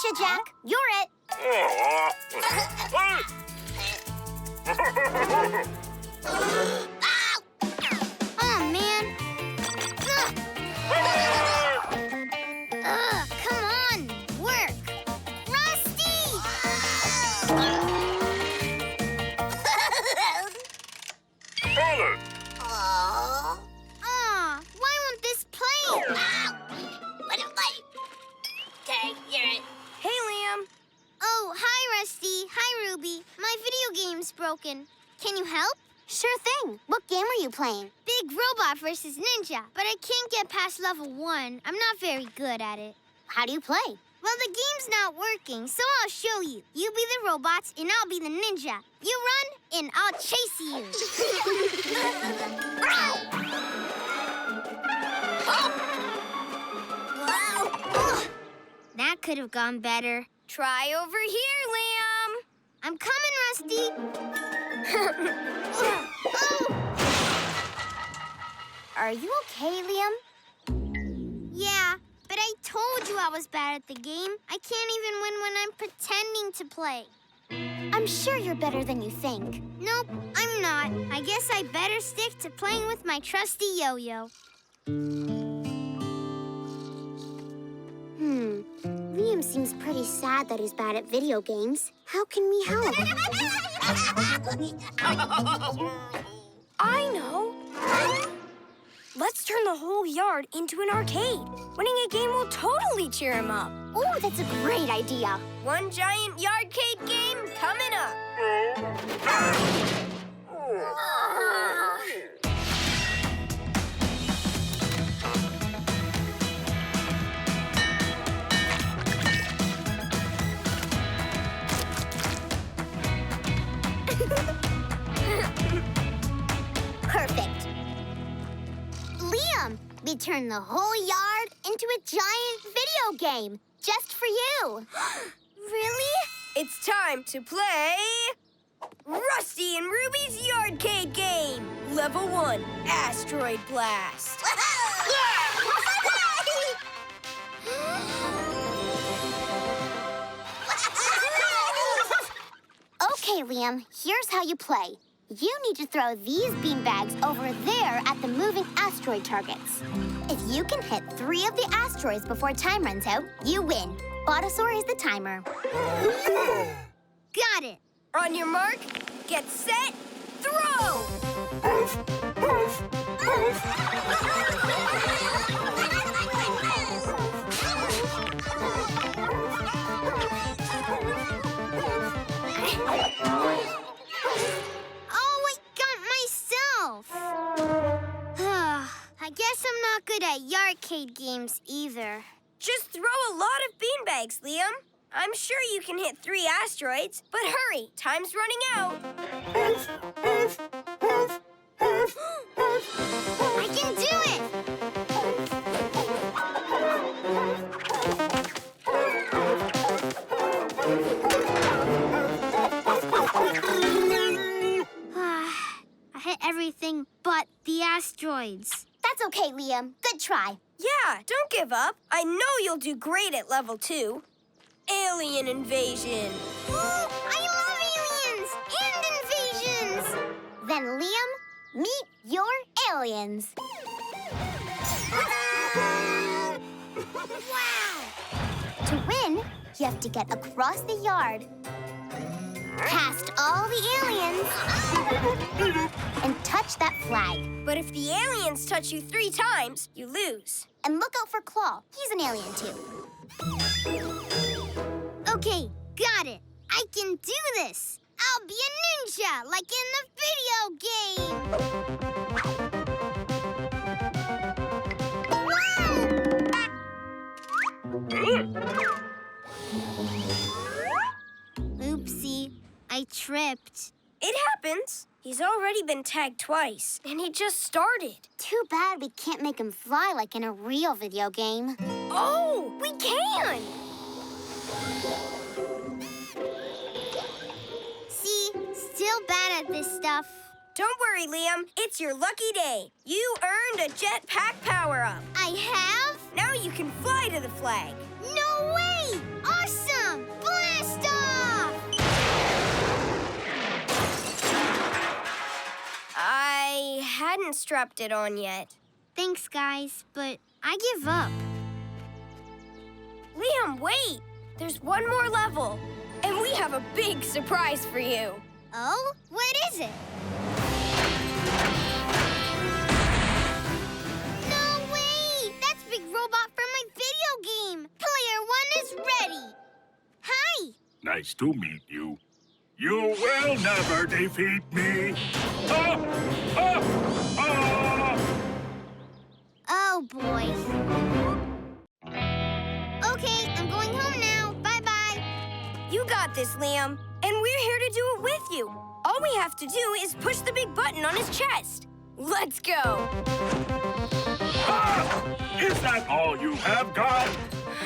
Ninja Jack, you're it. Oh, man. Come on, work. Rusty! Why won't this play? Okay, you're it. Hey, Liam. Oh, hi, Rusty. Hi, Ruby. My video game's broken. Can you help? Sure thing. What game are you playing? Big Robot versus Ninja, but I can't get past level 1. I'm not very good at it. How do you play? Well, the game's not working, so I'll show you. You be the robots, and I'll be the ninja. You run, and I'll chase you. That could have gone better. Try over here, Liam. I'm coming, Rusty. Are you okay, Liam? Yeah, but I told you I was bad at the game. I can't even win when I'm pretending to play. I'm sure you're better than you think. Nope, I'm not. I guess I better stick to playing with my trusty yo-yo. Liam seems pretty sad that he's bad at video games. How can we help? I know. Let's turn the whole yard into an arcade. Winning a game will totally cheer him up. Oh, that's a great idea. One giant yardcade game coming up. Perfect. Liam, we turned the whole yard into a giant video game, just for you. Really? It's time to play Rusty and Ruby's Yardcade game. Level 1, Asteroid Blast. Okay, Liam, here's how you play. You need to throw these beanbags over there at the moving asteroid targets. If you can hit 3 of the asteroids before time runs out, you win. Botasaur is the timer. Got it. On your mark, get set, throw! I guess I'm not good at yardcade games either. Just throw a lot of beanbags, Liam. I'm sure you can hit 3 asteroids, but hurry, time's running out. I can do it! I hit everything but the asteroids. That's okay, Liam. Good try. Yeah, don't give up. I know you'll do great at level 2. Alien invasion. Ooh, I love aliens and invasions! Then, Liam, meet your aliens. Wow! To win, you have to get across the yard, past all the aliens, and touch that flag. But if the aliens touch you 3 times, you lose. And look out for Claw. He's an alien, too. Okay, got it. I can do this. I'll be a ninja, like in the video game. Oopsie, I tripped. It happens. He's already been tagged twice, and he just started. Too bad we can't make him fly like in a real video game. Oh, we can! See, still bad at this stuff. Don't worry, Liam. It's your lucky day. You earned a jetpack power-up. I have? Now you can fly to the flag. No way! Awesome! hadn't strapped it on yet. Thanks, guys, but I give up. Liam, wait! There's one more level, and we have a big surprise for you. Oh? What is it? No way! That's Big Robot from my video game! Player 1 is ready! Hi! Nice to meet you. You will never defeat me. Ah! Ah! Ah! Oh, boy. Okay, I'm going home now. Bye-bye. You got this, Liam, and we're here to do it with you. All we have to do is push the big button on his chest. Let's go. Ah! Is that all you have got?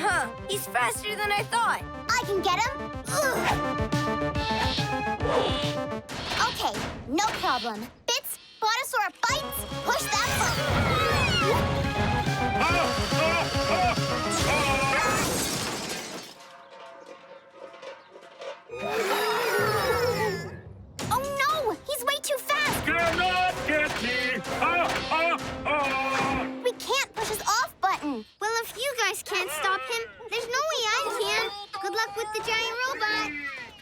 Huh, he's faster than I thought. I can get him. Okay, no problem. Bits, Botasaur bites, push that button. Ah! Ah! Ah! Oh no, he's way too fast. Cannot get me! Ah! Ah! Ah! We can't push his off button. Well, if you guys can't stop him, there's no way I can. Good luck with the giant robot.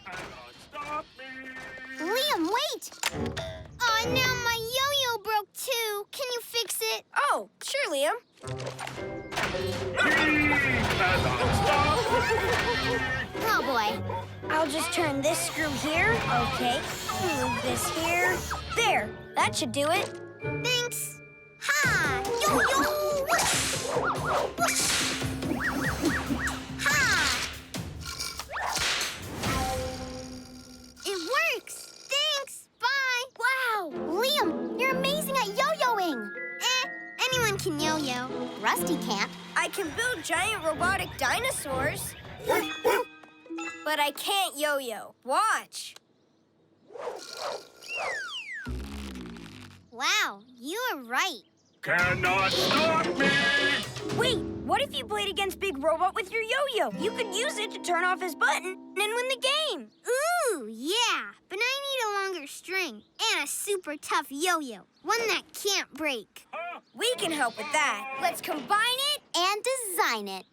Cannot stop me! Liam, wait! Oh, now my yo-yo broke too. Can you fix it? Oh, sure, Liam. Oh, boy. I'll just turn this screw here. Okay, move this here. There, that should do it. Thanks. Ha! Yo-yo! Whoosh! Whoosh! Ha! It works. Thanks. Bye. Wow. Liam, you're amazing at yo-yoing. Anyone can yo-yo. Rusty can't. I can build giant robotic dinosaurs. But I can't yo-yo. Watch. Wow, you are right. Cannot stop me! Wait, what if you played against Big Robot with your yo-yo? You could use it to turn off his button and win the game. Ooh, yeah. But I need a longer string and a super tough yo-yo. One that can't break. We can help with that. Let's combine it And design it.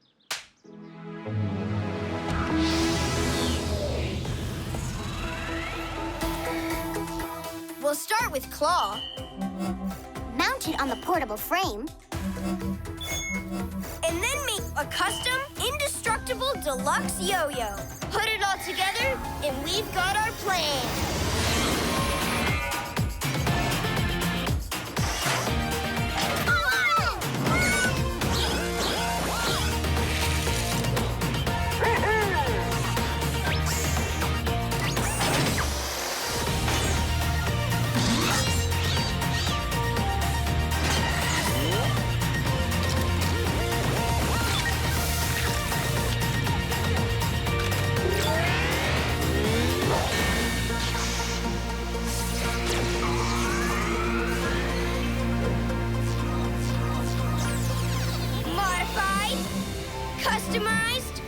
We'll start with Claw. Mount it on the portable frame. And then make a custom, indestructible deluxe yo-yo. Put it all together, and we've got our plan. Modified, customized,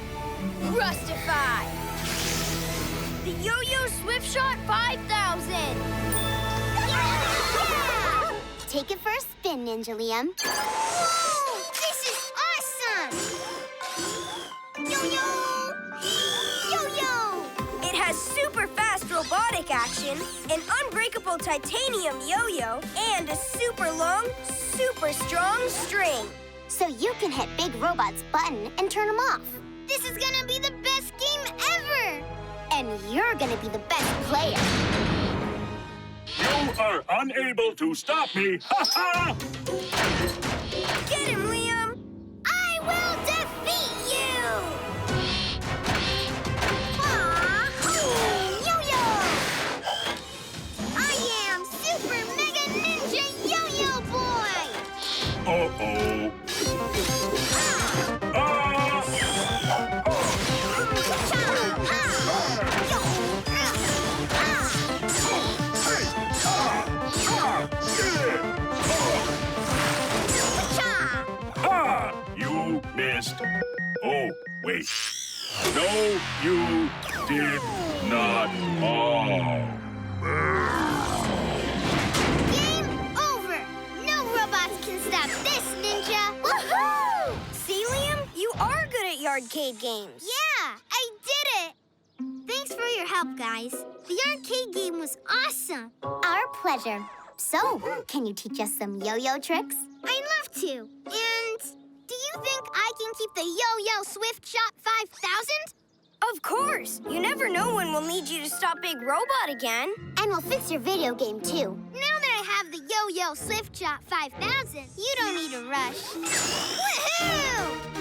Rustify. The Yo-Yo Swift Shot 5000. Yeah! Take it for a spin, Ninja Liam. Whoa! This is awesome! Yo-yo! Yo-yo! It has super fast robotic action, an unbreakable titanium yo-yo, and a super long, super strong string. So you can hit Big Robot's button and turn him off. This is gonna be the best game ever! And you're gonna be the best player. You are unable to stop me! Ha ha! Get him, Liam! I will defeat you! Aw, yo-yo! I am Super Mega Ninja Yo-Yo Boy! Uh-oh. Ah! Ah! You missed. Oh, wait. No, you did not. Oh. Game over! arcade games. Yeah, I did it! Thanks for your help, guys. The arcade game was awesome. Our pleasure. So, can you teach us some yo-yo tricks? I'd love to. And do you think I can keep the Yo-Yo Swift Shot 5000? Of course. You never know when we'll need you to stop Big Robot again. And we'll fix your video game, too. Now that I have the Yo-Yo Swift Shot 5000, you don't need to rush. Woohoo!